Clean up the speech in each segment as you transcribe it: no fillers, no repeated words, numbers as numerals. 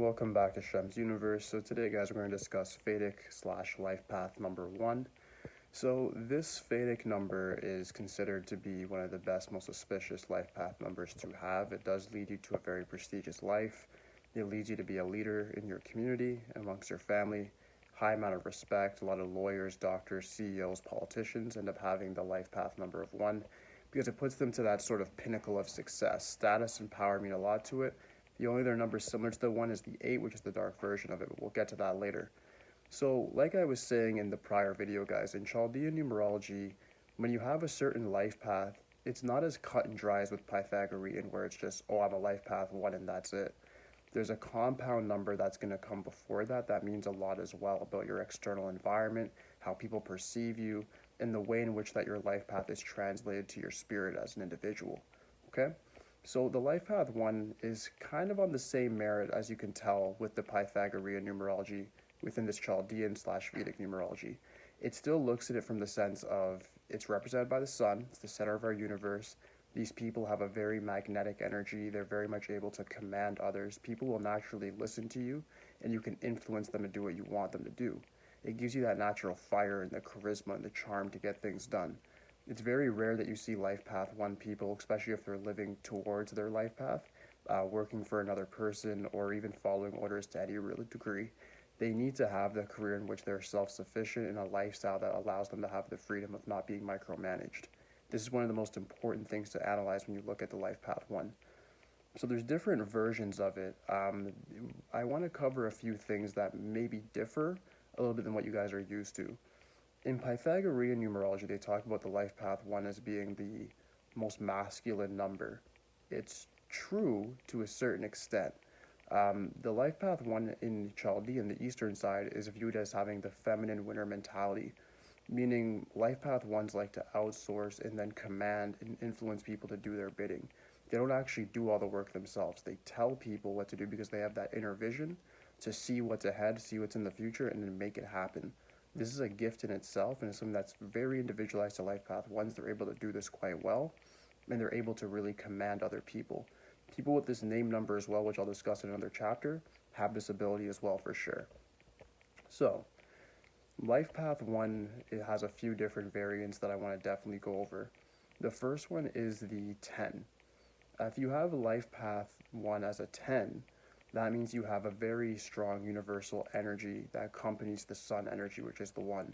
Welcome back to Shemsuniverse. So today, guys, we're going to discuss Fadic slash life path number 1. So this Fadic number is considered to be one of the best, most auspicious life path numbers to have. It does lead you to a very prestigious life. It leads you to be a leader in your community, amongst your family, high amount of respect. A lot of lawyers, doctors, CEOs, politicians end up having the life path number of 1 because it puts them to that sort of pinnacle of success. Status and power mean a lot to it. The only other number similar to the 1 is the 8, which is the dark version of it, but we'll get to that later. So, like I was saying in the prior video, guys, in Chaldean numerology, when you have a certain life path, it's not as cut and dry as with Pythagorean, where it's just, oh, I'm a life path 1 and that's it. There's a compound number that's going to come before that. That means a lot as well about your external environment, how people perceive you, and the way in which that your life path is translated to your spirit as an individual. Okay? So the life path 1 is kind of on the same merit, as you can tell, with the Pythagorean numerology within this Chaldean slash Vedic numerology. It still looks at it from the sense of it's represented by the sun, it's the center of our universe. These people have a very magnetic energy. They're very much able to command others. People will naturally listen to you, and you can influence them to do what you want them to do. It gives you that natural fire and the charisma and the charm to get things done. It's very rare that you see life path 1 people, especially if they're living towards their life path, working for another person, or even following orders to any real degree. They need to have the career in which they're self-sufficient in a lifestyle that allows them to have the freedom of not being micromanaged. This is one of the most important things to analyze when you look at the life path 1. So there's different versions of it. I want to cover a few things that maybe differ a little bit than what you guys are used to. In Pythagorean numerology, they talk about the life path 1 as being the most masculine number. It's true to a certain extent. The life path 1 in Chaldean, the eastern side, is viewed as having the feminine winner mentality, meaning life path 1s like to outsource and then command and influence people to do their bidding. They don't actually do all the work themselves. They tell people what to do because they have that inner vision to see what's ahead, see what's in the future, and then make it happen. This is a gift in itself, and it's something that's very individualized to life path 1s. They're able to do this quite well, and they're able to really command other people. People with this name number as well, which I'll discuss in another chapter, have this ability as well for sure. So, life path 1, it has a few different variants that I want to definitely go over. The first one is the 10. If you have life path 1 as a 10, that means you have a very strong universal energy that accompanies the sun energy, which is the 1.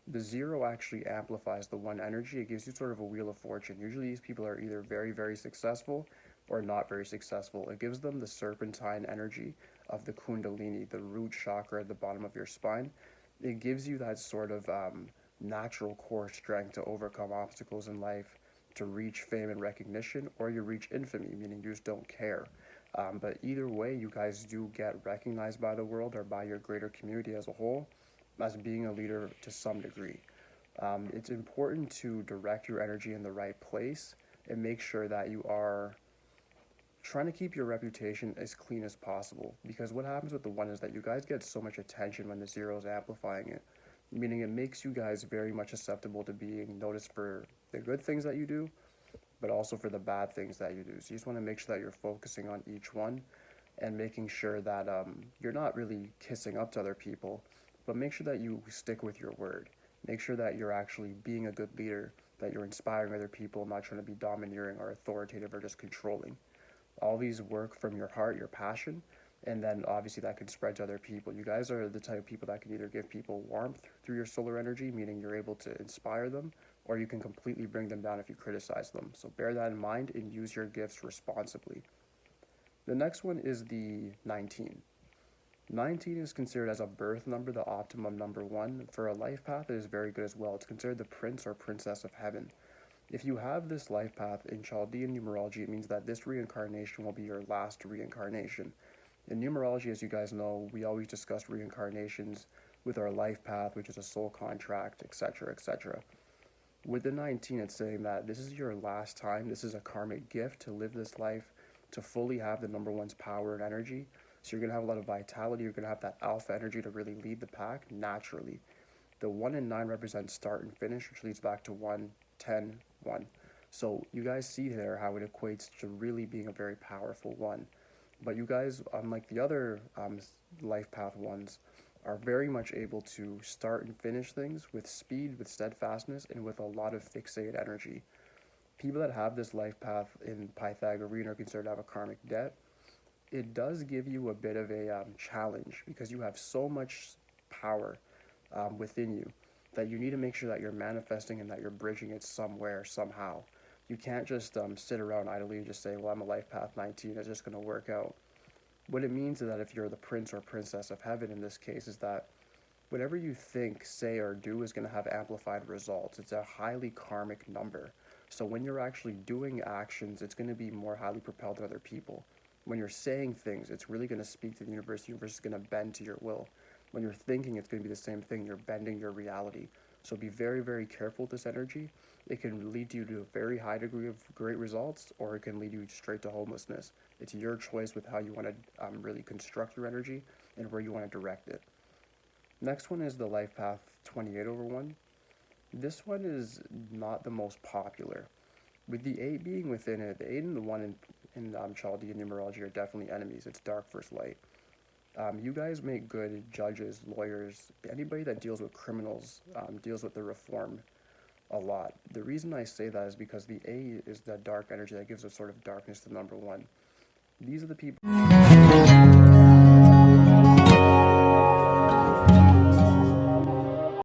The 0 actually amplifies the 1 energy. It gives you sort of a wheel of fortune. Usually these people are either very, very successful or not very successful. It gives them the serpentine energy of the kundalini, the root chakra at the bottom of your spine. It gives you that sort of natural core strength to overcome obstacles in life, to reach fame and recognition, or you reach infamy, meaning you just don't care. But either way, you guys do get recognized by the world or by your greater community as a whole as being a leader to some degree. It's important to direct your energy in the right place and make sure that you are trying to keep your reputation as clean as possible, because what happens with the 1 is that you guys get so much attention when the 0 is amplifying it, meaning it makes you guys very much susceptible to being noticed for the good things that you do, but also for the bad things that you do. So you just want to make sure that you're focusing on each one and making sure that you're not really kissing up to other people, but make sure that you stick with your word. Make sure that you're actually being a good leader, that you're inspiring other people, not trying to be domineering or authoritative or just controlling. All these work from your heart, your passion, and then obviously that can spread to other people. You guys are the type of people that can either give people warmth through your solar energy, meaning you're able to inspire them, or you can completely bring them down if you criticize them. So bear that in mind and use your gifts responsibly. The next one is the 19. 19 is considered as a birth number, the optimum number 1. For a life path, it is very good as well. It's considered the prince or princess of heaven. If you have this life path in Chaldean numerology, it means that this reincarnation will be your last reincarnation. In numerology, as you guys know, we always discuss reincarnations with our life path, which is a soul contract, etc., etc. With the 19, it's saying that this is your last time. This is a karmic gift to live this life, to fully have the number 1's power and energy. So you're going to have a lot of vitality. You're going to have that alpha energy to really lead the pack naturally. The 1 and 9 represent start and finish, which leads back to 1, 10, 1. So you guys see there how it equates to really being a very powerful 1. But you guys, unlike the other life path ones, are very much able to start and finish things with speed, with steadfastness, and with a lot of fixated energy. People that have this life path in Pythagorean are considered to have a karmic debt. It does give you a bit of a challenge because you have so much power within you that you need to make sure that you're manifesting and that you're bridging it somewhere, somehow. You can't just sit around idly and just say, well, I'm a life path 19, it's just going to work out. What it means is that if you're the prince or princess of heaven in this case, is that whatever you think, say, or do is going to have amplified results. It's a highly karmic number. So when you're actually doing actions, it's going to be more highly propelled than other people. When you're saying things, it's really going to speak to the universe. The universe is going to bend to your will. When you're thinking, it's going to be the same thing. You're bending your reality. So be very, very careful with this energy. It can lead you to a very high degree of great results, or it can lead you straight to homelessness. It's your choice with how you want to really construct your energy and where you want to direct it. Next one is the life path 28/1. This one is not the most popular. With the 8 being within it, the 8 and the 1 in Chaldean numerology are definitely enemies. It's dark versus light. You guys make good judges, lawyers, anybody that deals with criminals, deals with the reform a lot. The reason I say that is because the 8 is the dark energy that gives a sort of darkness to number 1. These are the people